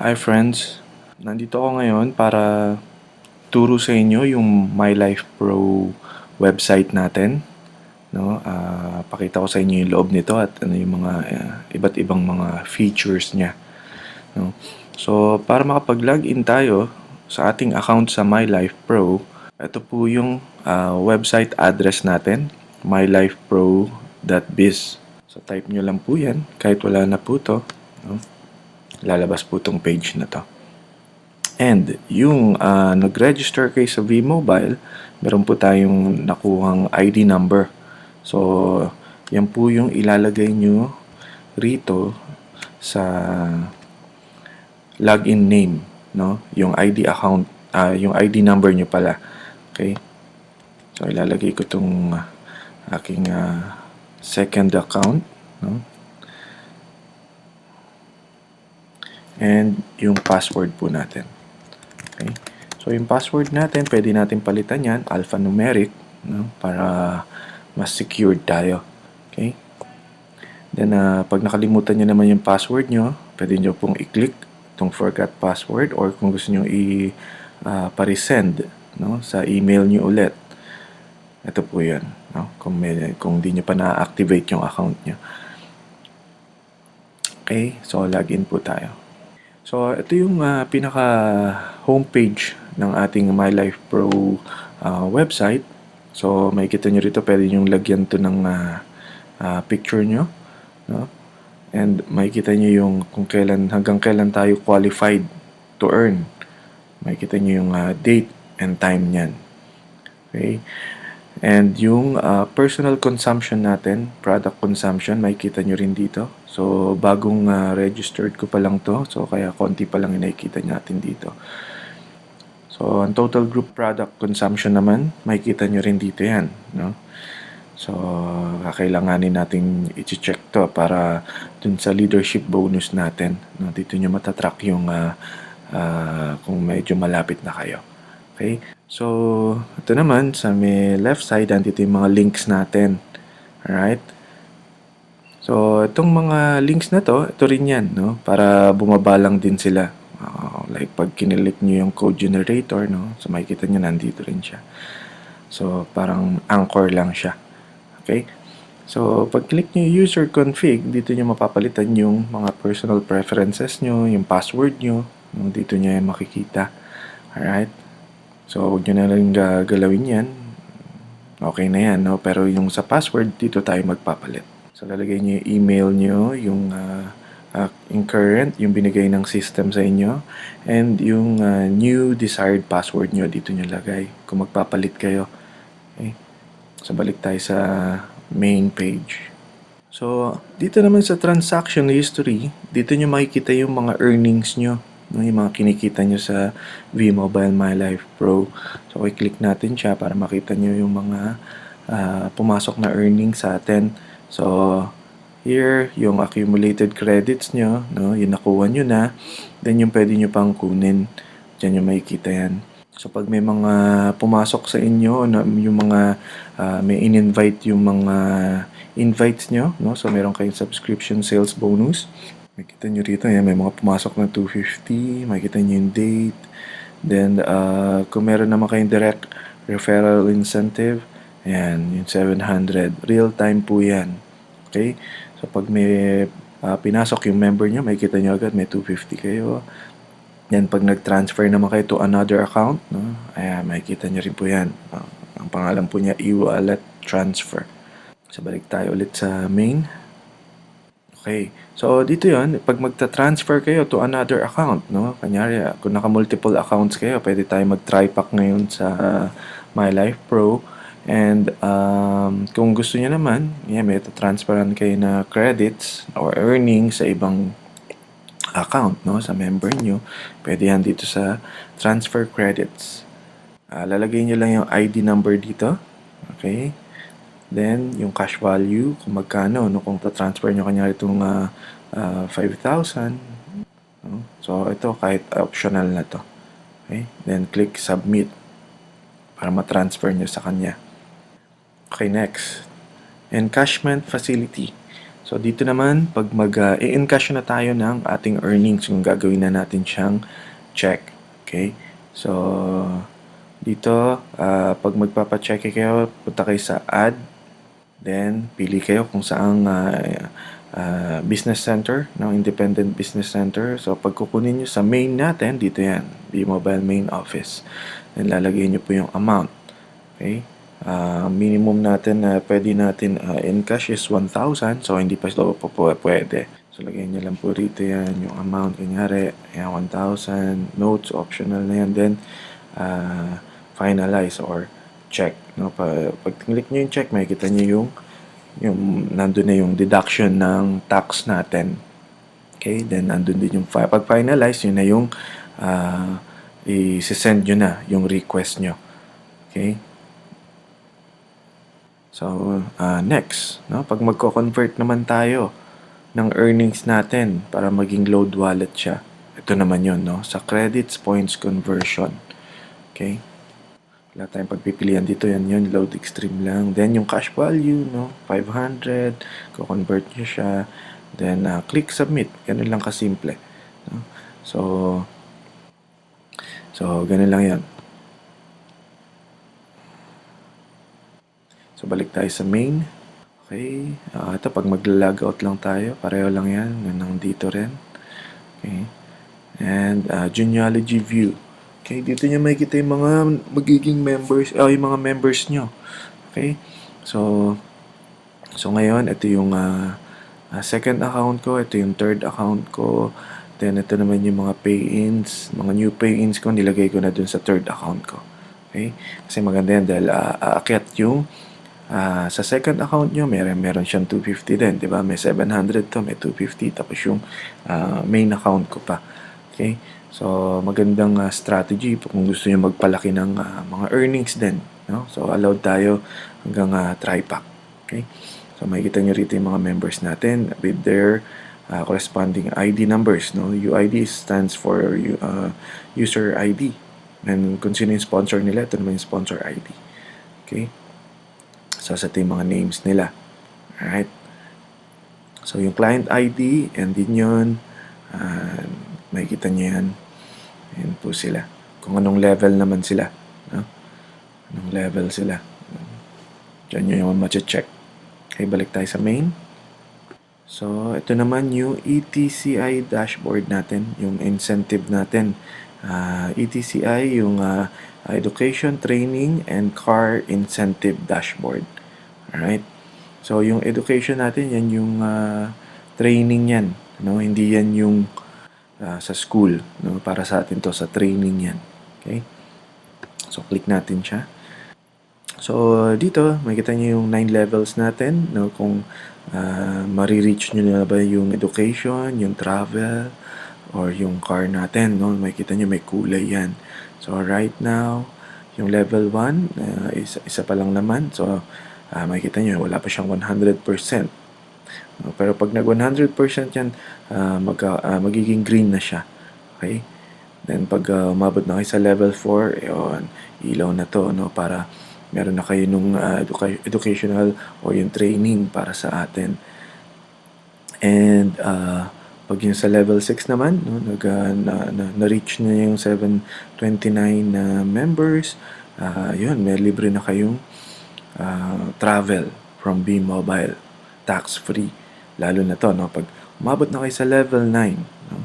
Hi friends, nandito ako ngayon para turo sa inyo yung My Life Pro website natin. No? Pakita ko sa inyo yung loob nito at ano yung mga iba't ibang mga features niya. No? So para makapag-login tayo sa ating account sa My Life Pro, ito po yung website address natin, mylifepro.biz. So type nyo lang po yan kahit wala na po to. No? Lalabas po tong page na to. And yung nag-register kayo sa V-Mobile, meron po tayong nakuhang ID number. So, yan po yung ilalagay nyo rito sa login name, no? Yung ID account, yung ID number nyo pala. Okay? So, ilalagay ko tong aking second account, no? And yung password po natin. Okay? So, yung password natin, pwede natin palitan yan, alphanumeric, no? Para mas secured tayo. Okay? Then, pag nakalimutan nyo naman yung password nyo, pwede nyo pong i-click itong forgot password or kung gusto nyo i-resend no? Sa email nyo ulit. Ito po yan. No? Kung di nyo pa na-activate yung account nyo. Okay? So, login po tayo. So, ito yung pinaka homepage ng ating My Life Pro website. So, makikita nyo rito, pwede nyo lagyan to ng picture nyo. No? And makikita nyo yung kung kailan, hanggang kailan tayo qualified to earn. Makikita nyo yung date and time nyan. Okay? And yung personal consumption natin, product consumption, makikita nyo rin dito. So, bagong registered ko pa lang to. So, kaya konti pa lang yung nakikita natin dito. So, ang total group product consumption naman, makikita nyo rin dito yan. No? So, kakailanganin natin i-check to para dun sa leadership bonus natin. No? Dito nyo matatrack yung kung medyo malapit na kayo. Okay? So, ito naman, sa may left side, andito yung mga links natin. Alright? So, itong mga links na to, ito rin yan, no? Para bumaba lang din sila. Like, pag kinilik nyo yung code generator, no? So, makikita nyo, nandito rin siya. So, parang anchor lang siya. Okay? So, pag click nyo yung user config, dito nyo mapapalitan yung mga personal preferences nyo, yung password nyo, no? Dito nyo yung makikita. Alright? So, huwag nyo na lang gagalawin yan. Okay na yan, no? Pero yung sa password, dito tayo magpapalit. So, lalagay nyo yung email nyo, yung current, yung binigay ng system sa inyo, and yung new desired password nyo, dito nyo lagay. Kung magpapalit kayo. Okay? So, balik tayo sa main page. So, dito naman sa transaction history, dito nyo makikita yung mga earnings nyo. No, yung mga kinikita nyo sa V-Mobile My Life Pro. So, i-click natin siya para makita nyo yung mga pumasok na earnings sa atin. So, here, yung accumulated credits nyo, no, yung nakuha nyo na, then yung pwede nyo pang kunin. Diyan yung makikita yan. So, pag may mga pumasok sa inyo, yung mga may in-invite yung mga invites nyo, no? So, meron kayong subscription sales bonus. Makikita nyo rito, yan, may mga pumasok na 250, makikita nyo yung date. Then, kung meron naman kayong direct referral incentive, yan, yung 700. Real time po yan. Okay? So, pag may pinasok yung member nyo, makikita nyo agad, may 250 kayo. Then, pag nag-transfer naman kayo to another account, no? Ayan, makikita nyo rin po yan. Ang pangalan po niya, e-wallet transfer. So, balik tayo ulit sa main. Okay. So, dito yon pag magta-transfer kayo to another account, no? Kanyari, kung naka-multiple accounts kayo, pwede tayo mag-try-pack ngayon sa My Life Pro. And kung gusto niyo naman, may transferan kayo na credits or earnings sa ibang account, no? Sa member nyo. Pwede yan dito sa transfer credits. Lalagay nyo lang yung ID number dito. Okay. Then, yung cash value, kung magkano, no? Kung ta-transfer nyo kanya itong 5,000. No? So, ito kahit optional na to. Okay? Then, click submit para ma-transfer nyo sa kanya. Okay, next. Encashment facility. So, dito naman, pag i-encash na tayo ng ating earnings, kung gagawin na natin siyang check. Okay? So, dito, pag magpapacheck kayo, punta kayo sa add. Then, pili kayo kung saang business center, no? Independent business center. So, pag kukunin nyo sa main natin, dito yan, B-Mobile main office. Then, lalagay nyo po yung amount. Okay? Minimum natin na pwede natin in cash is 1,000. So, hindi pa sila po pwede. So, lagay nyo lang po rito yan, yung amount. Kunyari, 1,000. Notes, optional na yan. Then, finalize or check. No? Pag click nyo yung check, makikita nyo yung nandun na yung deduction ng tax natin. Okay? Then, nandun din yung pag finalize, yun na yung i-send nyo na yung request nyo. Okay? So, next, no? Pag magko-convert naman tayo ng earnings natin para maging load wallet siya. Ito naman yun, no? Sa credits, points, conversion. Okay? Wala tayong pagpipilian dito. Yan yun, load extreme lang. Then, yung cash value, no? 500. Ko-convert nyo siya. Then, click submit. Ganun lang kasimple. No? So, ganun lang yan. So, balik tayo sa main. Okay. Ito, pag mag-log out lang tayo, pareho lang yan. Nandito rin. Okay. And, genealogy view. Okay. Dito nyo makikita yung mga magiging members, yung mga members nyo. Okay. So ngayon, ito yung second account ko. Ito yung third account ko. Then, ito naman yung mga pay-ins. Mga new pay-ins ko, nilagay ko na dun sa third account ko. Okay. Kasi maganda yan dahil aakyat yung sa second account nyo, meron siyang 250 din, di ba? May 700 to, may 250, tapos yung main account ko pa. Okay? So, magandang strategy kung gusto nyo magpalaki ng mga earnings din. No? So, allowed tayo hanggang tri-pack. Okay? So, makikita nyo rito yung mga members natin with their corresponding ID numbers. No? UID stands for user ID. And kung sino yung sponsor nila, ito naman yung sponsor ID. Okay? So, sa yung mga names nila. Alright. So, yung client ID, and din yun. Makikita nyo yan. Yan po sila. Kung anong level naman sila. No? Anong level sila. Diyan nyo yung ma-check. Okay, balik tayo sa main. So, ito naman yung ETCI dashboard natin. Yung incentive natin. ETCI, yung Education, Training, and Car Incentive Dashboard. Alright? So, yung education natin, yan yung training yan. No? Hindi yan yung sa school. No? Para sa atin to, sa training yan. Okay? So, click natin siya. So, dito, makikita nyo yung 9 levels natin. No? Kung marireach nyo na ba yung education, yung travel, or yung car natin. No? Makikita nyo may kulay yan. So, right now, yung level 1, isa pa lang naman. So, makikita nyo, wala pa siyang 100%. Pero pag nag 100% yan, magiging green na siya. Okay? Then, pag umabot na kayo sa level 4, yun, ilaw na to, no? Para meron na kayo nung educational o yung training para sa atin. And, pag yung sa level 6 naman, no, na-reach na yung 729 members, yun, may libre na kayong travel from B-Mobile, tax-free. Lalo na to, no, pag umabot na kayo sa level 9, no,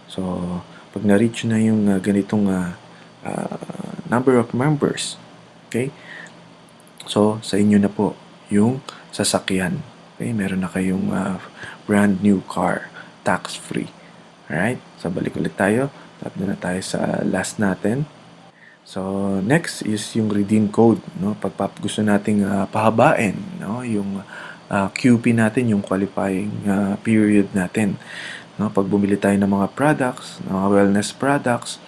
so, pag na-reach na yung ganitong number of members, okay, so, sa inyo na po yung sasakyan. Okay, meron na kayong brand new car, tax-free. Alright? So, balik ulit tayo. Tap na tayo sa last natin. So, next is yung redeem code. No? Pag gusto nating pahabain, no? Yung QP natin, yung qualifying period natin. No? Pag bumili tayo ng mga products, mga wellness products,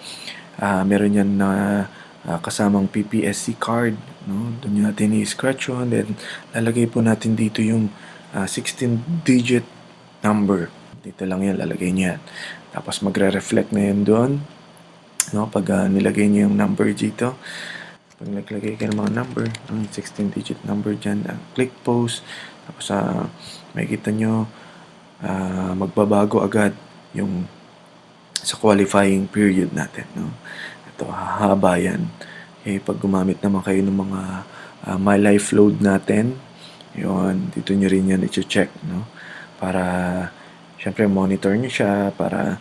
meron yan na kasamang PPSC card. No? Doon natin i-scratch on. Then, lalagay po natin dito yung 16-digit number. Dito lang yan, lalagay niyo yan. Tapos magre-reflect na yan doon. No? Pag nilagay niyo yung number dito, pag naglagay kayo ng mga number, 16-digit number dyan, click post. Tapos makikita nyo, magbabago agad yung sa qualifying period natin, no? Ito, hahaba yan. Pag gumamit naman kayo ng mga My Life Load natin, yun, dito nyo rin yan i-check, no? Para, syempre, monitor nyo siya para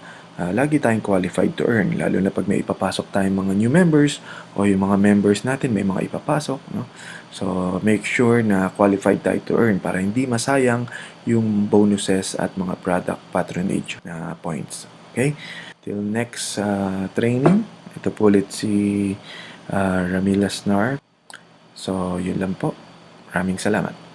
lagi tayong qualified to earn, lalo na pag may ipapasok tayong mga new members o yung mga members natin may mga ipapasok, no? So, make sure na qualified tayo to earn para hindi masayang yung bonuses at mga product patronage na points. Okay? Till next training, ito po ulit si Ramila Snar. So, yun lang po. Maraming salamat.